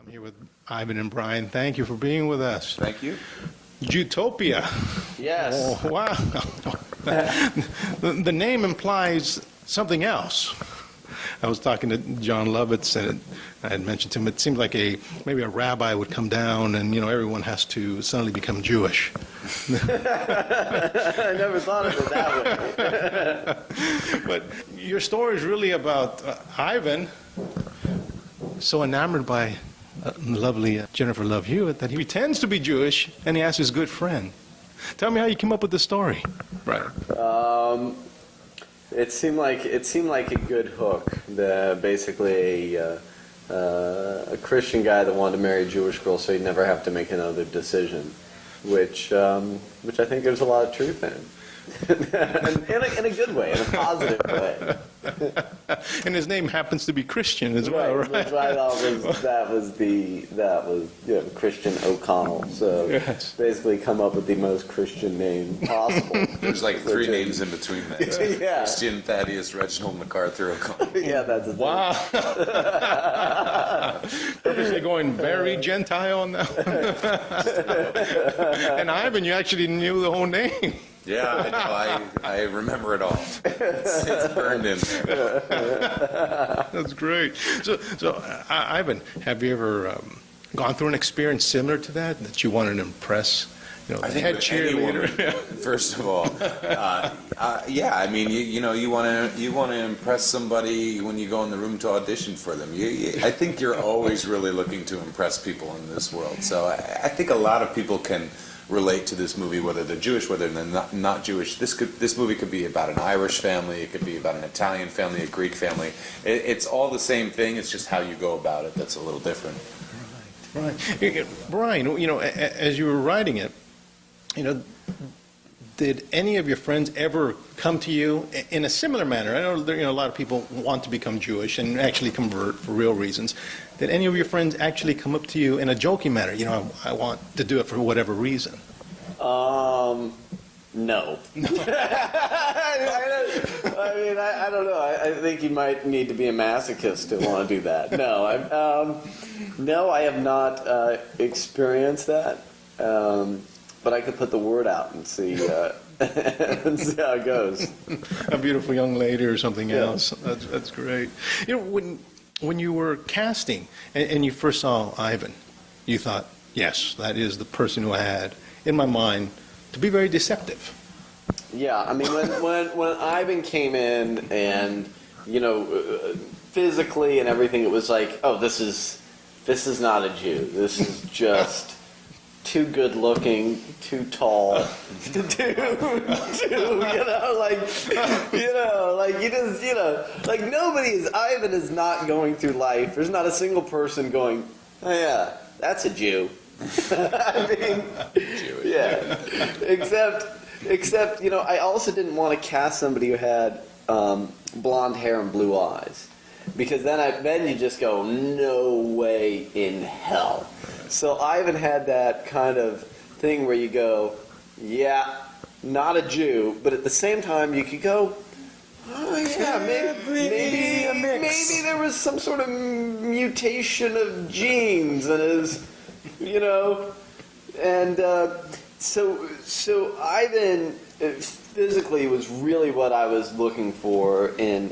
I'm here with Ivan and Brian. Thank you for being with us. Thank you. Jewtopia. Yes. Oh, wow. The name implies something else. I was talking to John Lovitz, and I had mentioned to him it seemed like maybe a rabbi would come down, and everyone has to suddenly become Jewish. I never thought of it that way. But your story is really about Ivan, so enamored by lovely Jennifer Love Hewitt that he pretends to be Jewish, and he asks his good friend. Tell me how you came up with the story. Right. It seemed like a good hook. Basically a Christian guy that wanted to marry a Jewish girl, so he'd never have to make another decision, which I think there's a lot of truth in. in a good way, in a positive way. And his name happens to be Christian as well, right? Which I thought that was Christian O'Connell. So yes. Basically, come up with the most Christian name possible. There's like three names in between that. Yeah. Christian, Thaddeus, Reginald, MacArthur, O'Connell. Yeah, that's it. Wow. Purposely going very Gentile on that one. And Ivan, you actually knew the whole name. Yeah, I know. I remember it all. It's burned in there. That's great. So Ivan, have you ever gone through an experience similar to that you wanted to impress? The I think head with any woman, cheerleader. first of all, yeah. I mean, you want to impress somebody when you go in the room to audition for them. I think you're always really looking to impress people in this world. So I think a lot of people can relate to this movie, whether they're Jewish, whether they're not Jewish. This movie could be about an Irish family, it could be about an Italian family, a Greek family. It's all the same thing. It's just how you go about it that's a little different. Right. Brian, as you were writing it, did any of your friends ever come to you in a similar manner? I know a lot of people want to become Jewish and actually convert for real reasons. Did any of your friends actually come up to you in a joking manner? I want to do it for whatever reason. No. I don't know. I think you might need to be a masochist to want to do that. No, I have not experienced that. But I could put the word out and see and see how it goes. A beautiful young lady or something Yeah. else. That's great. When you were casting and you first saw Ivan, you thought, yes, that is the person who I had in my mind to be very deceptive. Yeah, I mean, when Ivan came in and, physically and everything, it was like, oh, this is not a Jew. This is just too good looking, too tall, Ivan is not going through life. There's not a single person going, oh yeah, that's a Jew. I mean, Jewish. yeah, except, I also didn't want to cast somebody who had blonde hair and blue eyes, because then you just go, no way in hell. So Ivan had that kind of thing where you go, yeah, not a Jew, but at the same time you could go, oh yeah, maybe there was some sort of mutation of genes in his, and so Ivan physically was really what I was looking for in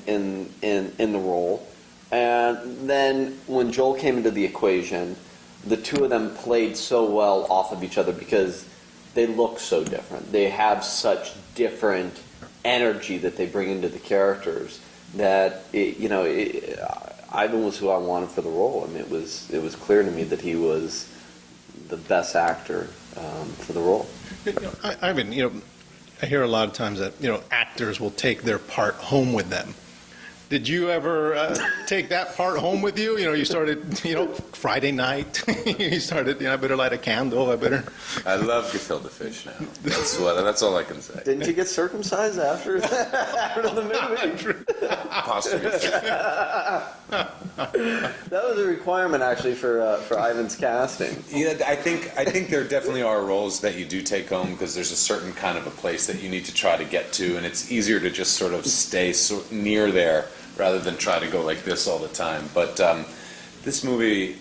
the role. And then when Joel came into the equation, the two of them played so well off of each other because they look so different. They have such different energy that they bring into the characters that Ivan was who I wanted for the role. I mean, it was clear to me that he was the best actor for the role. Ivan, I hear a lot of times that actors will take their part home with them. Did you ever take that part home with you? You started, Friday night. You started, I better light a candle. I love gefilte fish now. That's all I can say. Didn't you get circumcised after the movie? Possibly. That was a requirement actually for Ivan's casting. Yeah, I think there definitely are roles that you do take home because there's a certain kind of a place that you need to try to get to, and it's easier to just sort of stay near there rather than try to go like this all the time. But this movie,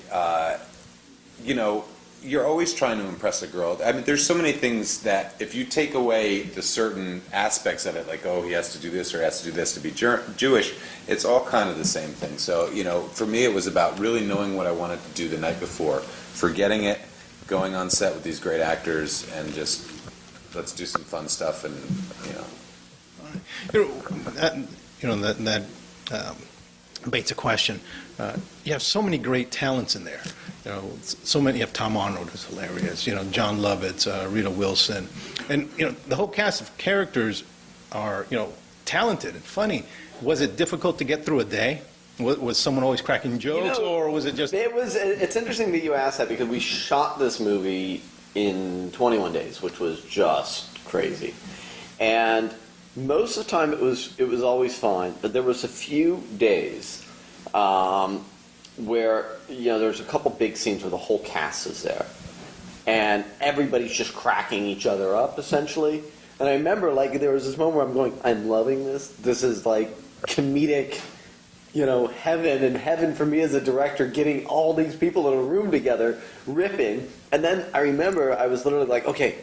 you know, you're always trying to impress a girl. I mean, there's so many things that if you take away the certain aspects of it, like, oh, he has to do this or he has to do this to be Jewish, it's all kind of the same thing. So, you know, for me, it was about really knowing what I wanted to do the night before, forgetting it, going on set with these great actors, and just let's do some fun stuff, and, you know. That begs a question. You have so many great talents in there. You know, so many. You have Tom Arnold, who's hilarious. You know, John Lovitz, Rita Wilson, and you know the whole cast of characters are talented and funny. Was it difficult to get through a day? Was someone always cracking jokes, or was it just? It's interesting that you asked that, because we shot this movie in 21 days, which was just crazy, and most of the time it was always fine. But there was a few days where there's a couple big scenes where the whole cast is there, and everybody's just cracking each other up essentially. And I remember, like, there was this moment where I'm going, I'm loving this. This is like comedic, heaven, and heaven for me as a director, getting all these people in a room together, ripping. And then I remember I was literally like, okay,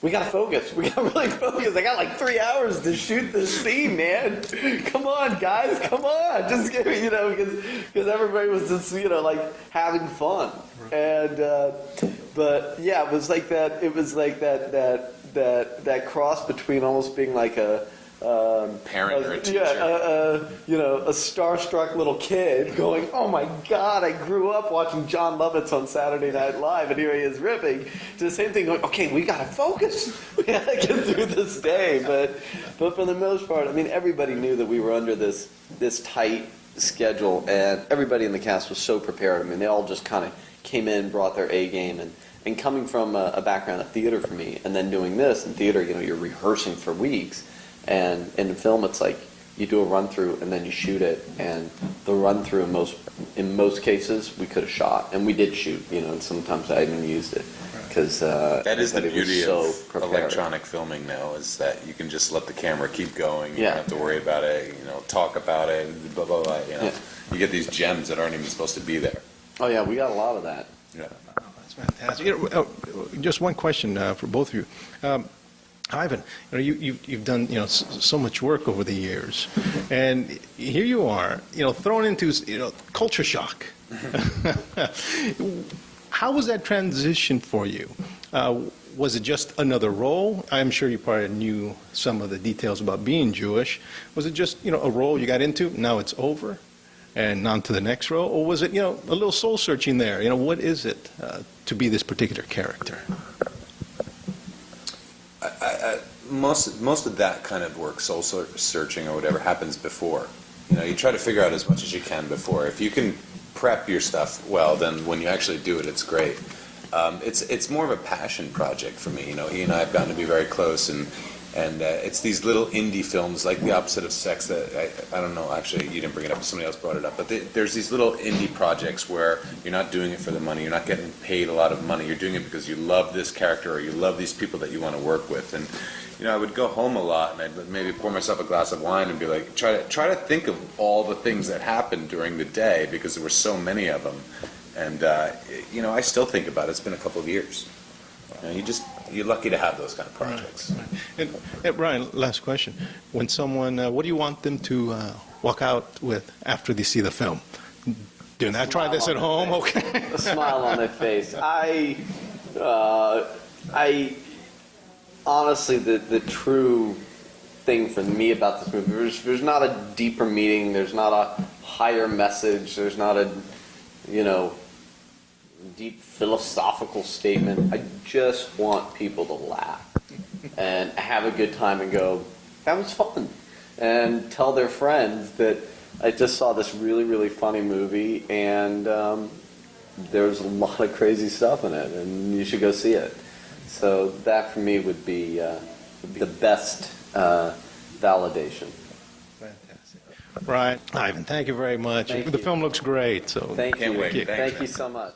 we gotta focus. We gotta really focus. I got like 3 hours to shoot this scene, man. Come on, guys. Come on. Just give me, because everybody was just, like having fun. And, but yeah, it was like that. It was like that cross between almost being like a parent or a teacher. A starstruck little kid going, oh my God, I grew up watching John Lovitz on Saturday Night Live, and here he is ripping. To the same thing, going, okay, we gotta focus. We gotta get through this day. But for the most part, I mean, everybody knew that we were under this tight schedule, and everybody in the cast was so prepared. I mean, they all just kind of came in, brought their A game, and coming from a background of theater for me, and then doing this in theater, you're rehearsing for weeks. And in film, it's like you do a run through and then you shoot it. And the run through in most cases we could have shot, and we did shoot. And sometimes I even used it because that is the beauty of prepared. electronic filming now, is that you can just let the camera keep going. You Yeah. don't have to worry about it. Talk about it. Blah blah blah. Yeah. You get these gems that aren't even supposed to be there. Oh yeah, we got a lot of that. Yeah. Oh, that's fantastic. Just one question for both of you. Ivan, you've done so much work over the years, and here you are, thrown into culture shock. How was that transition for you? Was it just another role? I'm sure you probably knew some of the details about being Jewish. Was it just a role you got into? Now it's over, and on to the next role, or was it a little soul searching there? What is it to be this particular character? Most of that kind of work, soul searching or whatever, happens before. You try to figure out as much as you can before. If you can prep your stuff well, then when you actually do it, it's great. It's more of a passion project for me. He and I have gotten to be very close, and it's these little indie films, like The Opposite of Sex, that I don't know, actually you didn't bring it up, somebody else brought it up, but there's these little indie projects where you're not doing it for the money, you're not getting paid a lot of money, you're doing it because you love this character or you love these people that you want to work with. And I would go home a lot and I'd maybe pour myself a glass of wine and be like, try to think of all the things that happened during the day, because there were so many of them. And I still think about it. It's been a couple of years. You're lucky to have those kind of projects. Right. And Brian, last question. When someone, what do you want them to walk out with after they see the film? Do not try this at home, okay? A smile on their face. I honestly, the true thing for me about this movie, there's not a deeper meaning, there's not a higher message, there's not a, deep philosophical statement. I just want people to laugh and have a good time and go, that was fun. And tell their friends that I just saw this really, really funny movie, and there's a lot of crazy stuff in it, and you should go see it. So that for me would be the best validation. Fantastic. Brian, Ivan, thank you very much. Thank the you. film looks great. So Thank you. Can't wait. Thank you so much.